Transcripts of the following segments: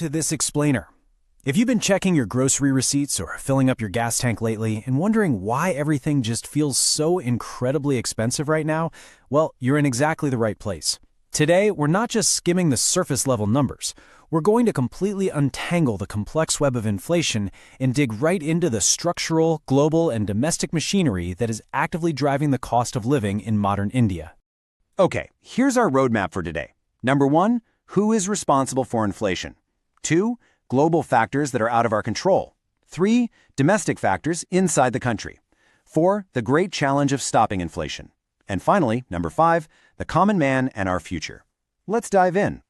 to this explainer. If you've been checking your grocery receipts or filling up your gas tank lately and wondering why everything just feels so incredibly expensive right now, well, you're in exactly the right place. Today, we're not just skimming the surface-level numbers. We're going to completely untangle the complex web of inflation and dig right into the structural, global, and domestic machinery that is actively driving the cost of living in modern India. Okay, here's our roadmap for today. Number 1, who is responsible for inflation? 2, global factors that are out of our control. 3, domestic factors inside the country. 4, the great challenge of stopping inflation. And finally, number 5, the common man and our future. Let's dive in.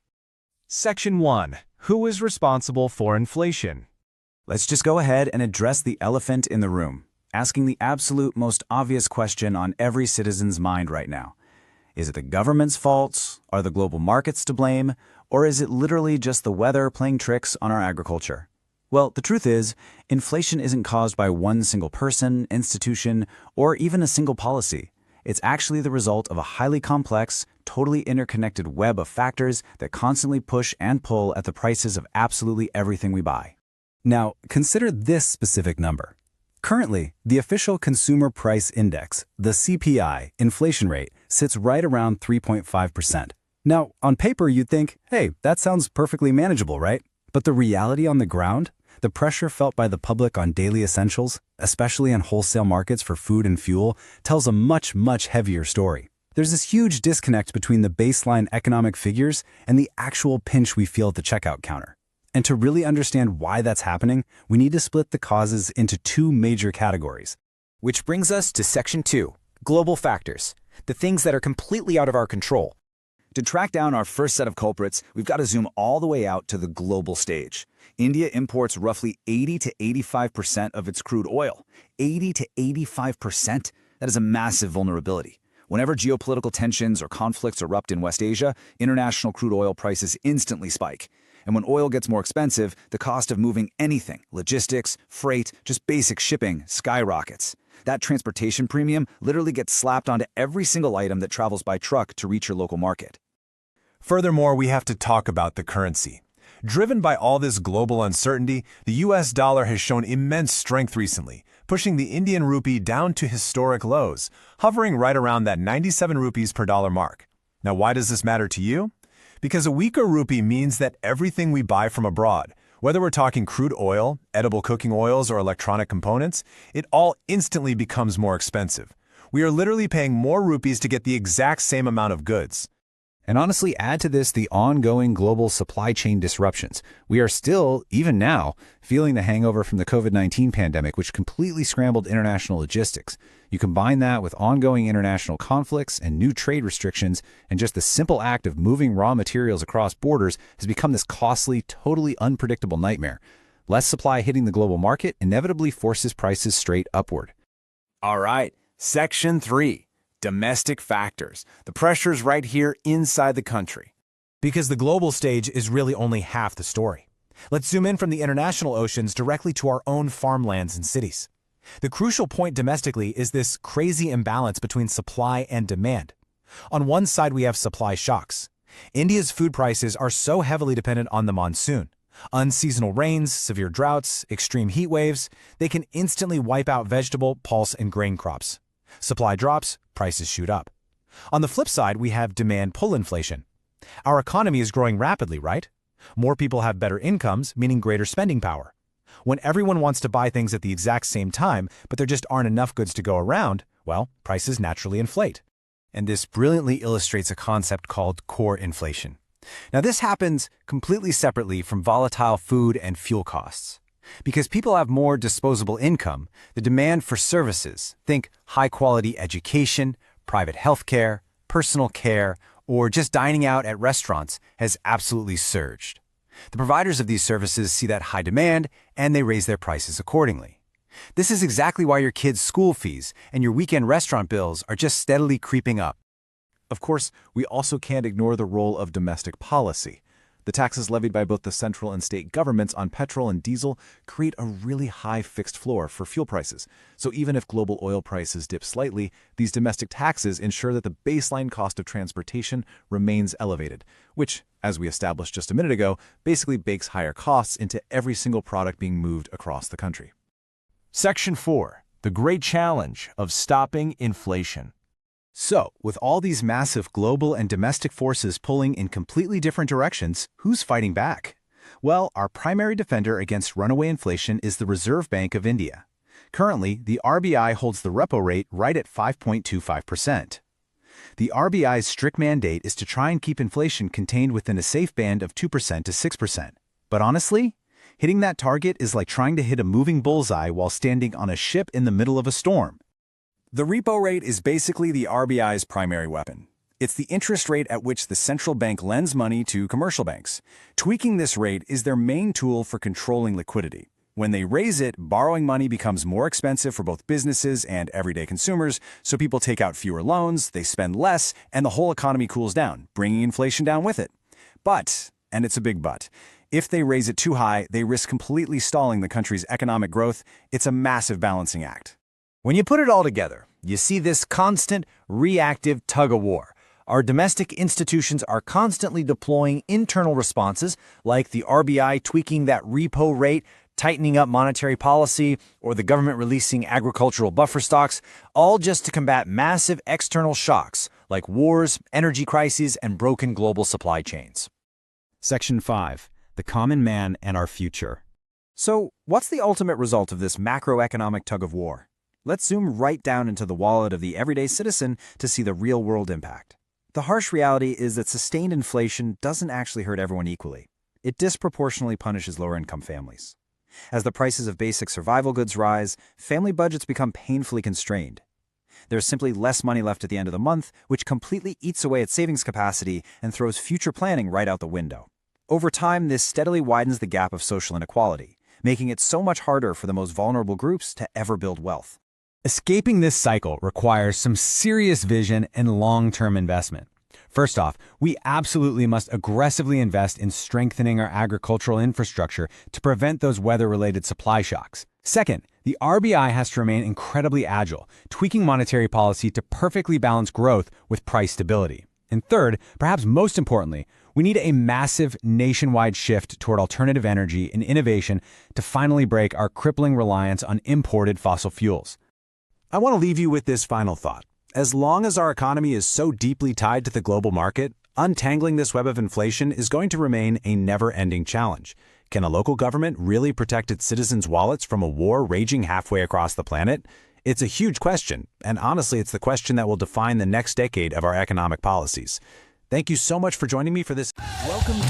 Section 1. Who is responsible for inflation? Let's just go ahead and address the elephant in the room, asking the absolute most obvious question on every citizen's mind right now. Is it the government's fault? Are the global markets to blame? Or is it literally just the weather playing tricks on our agriculture? Well, the truth is, inflation isn't caused by one single person, institution, or even a single policy. It's actually the result of a highly complex, totally interconnected web of factors that constantly push and pull at the prices of absolutely everything we buy. Now, consider this specific number. Currently, the official Consumer Price Index, the CPI, inflation rate, sits right around 3.5%. Now, on paper, you'd think, hey, that sounds perfectly manageable, right? But the reality on the ground? The pressure felt by the public on daily essentials, especially in wholesale markets for food and fuel, tells a much, much heavier story. There's this huge disconnect between the baseline economic figures and the actual pinch we feel at the checkout counter. And to really understand why that's happening, we need to split the causes into two major categories. Which brings us to Section 2, global factors, the things that are completely out of our control. To track down our first set of culprits, we've got to zoom all the way out to the global stage. India imports roughly 80 to 85% of its crude oil. 80 to 85%? That is a massive vulnerability. Whenever geopolitical tensions or conflicts erupt in West Asia, international crude oil prices instantly spike. And when oil gets more expensive, the cost of moving anything, logistics, freight, just basic shipping, skyrockets. That transportation premium literally gets slapped onto every single item that travels by truck to reach your local market. Furthermore, we have to talk about the currency. Driven by all this global uncertainty, the US dollar has shown immense strength recently, pushing the Indian rupee down to historic lows, hovering right around that 97 rupees per dollar mark. Now, why does this matter to you? Because a weaker rupee means that everything we buy from abroad, whether we're talking crude oil, edible cooking oils, or electronic components, it all instantly becomes more expensive. We are literally paying more rupees to get the exact same amount of goods. And honestly, add to this the ongoing global supply chain disruptions. We are still, even now, feeling the hangover from the COVID-19 pandemic, which completely scrambled international logistics. You combine that with ongoing international conflicts and new trade restrictions, and just the simple act of moving raw materials across borders has become this costly, totally unpredictable nightmare. Less supply hitting the global market inevitably forces prices straight upward. All right, Section 3. Domestic factors. The pressure's right here inside the country. Because the global stage is really only half the story. Let's zoom in from the international oceans directly to our own farmlands and cities. The crucial point domestically is this crazy imbalance between supply and demand. On one side, we have supply shocks. India's food prices are so heavily dependent on the monsoon. Unseasonal rains, severe droughts, extreme heat waves, they can instantly wipe out vegetable, pulse, and grain crops. Supply drops, prices shoot up. On the flip side, we have demand pull inflation. Our economy is growing rapidly, right? More people have better incomes, meaning greater spending power. When everyone wants to buy things at the exact same time, but there just aren't enough goods to go around, well, prices naturally inflate. And this brilliantly illustrates a concept called core inflation. Now, this happens completely separately from volatile food and fuel costs. Because people have more disposable income, the demand for services, think high-quality education, private healthcare, personal care, or just dining out at restaurants, has absolutely surged. The providers of these services see that high demand, and they raise their prices accordingly. This is exactly why your kids' school fees and your weekend restaurant bills are just steadily creeping up. Of course, we also can't ignore the role of domestic policy. The taxes levied by both the central and state governments on petrol and diesel create a really high fixed floor for fuel prices. So even if global oil prices dip slightly, these domestic taxes ensure that the baseline cost of transportation remains elevated, which, as we established just a minute ago, basically bakes higher costs into every single product being moved across the country. Section 4. The Great Challenge of Stopping Inflation. So, with all these massive global and domestic forces pulling in completely different directions, who's fighting back? Well, our primary defender against runaway inflation is the Reserve Bank of India. Currently, the RBI holds the repo rate right at 5.25%. The RBI's strict mandate is to try and keep inflation contained within a safe band of 2% to 6%. But honestly, hitting that target is like trying to hit a moving bullseye while standing on a ship in the middle of a storm. The repo rate is basically the RBI's primary weapon. It's the interest rate at which the central bank lends money to commercial banks. Tweaking this rate is their main tool for controlling liquidity. When they raise it, borrowing money becomes more expensive for both businesses and everyday consumers, so people take out fewer loans, they spend less, and the whole economy cools down, bringing inflation down with it. But, and it's a big but, if they raise it too high, they risk completely stalling the country's economic growth. It's a massive balancing act. When you put it all together, you see this constant, reactive tug-of-war. Our domestic institutions are constantly deploying internal responses, like the RBI tweaking that repo rate, tightening up monetary policy, or the government releasing agricultural buffer stocks, all just to combat massive external shocks, like wars, energy crises, and broken global supply chains. Section 5. The Common Man and Our Future. So, what's the ultimate result of this macroeconomic tug-of-war? Let's zoom right down into the wallet of the everyday citizen to see the real-world impact. The harsh reality is that sustained inflation doesn't actually hurt everyone equally. It disproportionately punishes lower-income families. As the prices of basic survival goods rise, family budgets become painfully constrained. There's simply less money left at the end of the month, which completely eats away at savings capacity and throws future planning right out the window. Over time, this steadily widens the gap of social inequality, making it so much harder for the most vulnerable groups to ever build wealth. Escaping this cycle requires some serious vision and long-term investment. First off, we absolutely must aggressively invest in strengthening our agricultural infrastructure to prevent those weather-related supply shocks. Second, the RBI has to remain incredibly agile, tweaking monetary policy to perfectly balance growth with price stability. And third, perhaps most importantly, we need a massive nationwide shift toward alternative energy and innovation to finally break our crippling reliance on imported fossil fuels. I want to leave you with this final thought. As long as our economy is so deeply tied to the global market, untangling this web of inflation is going to remain a never-ending challenge. Can a local government really protect its citizens' wallets from a war raging halfway across the planet? It's a huge question, and honestly, it's the question that will define the next decade of our economic policies. Thank you so much for joining me for this. Welcome.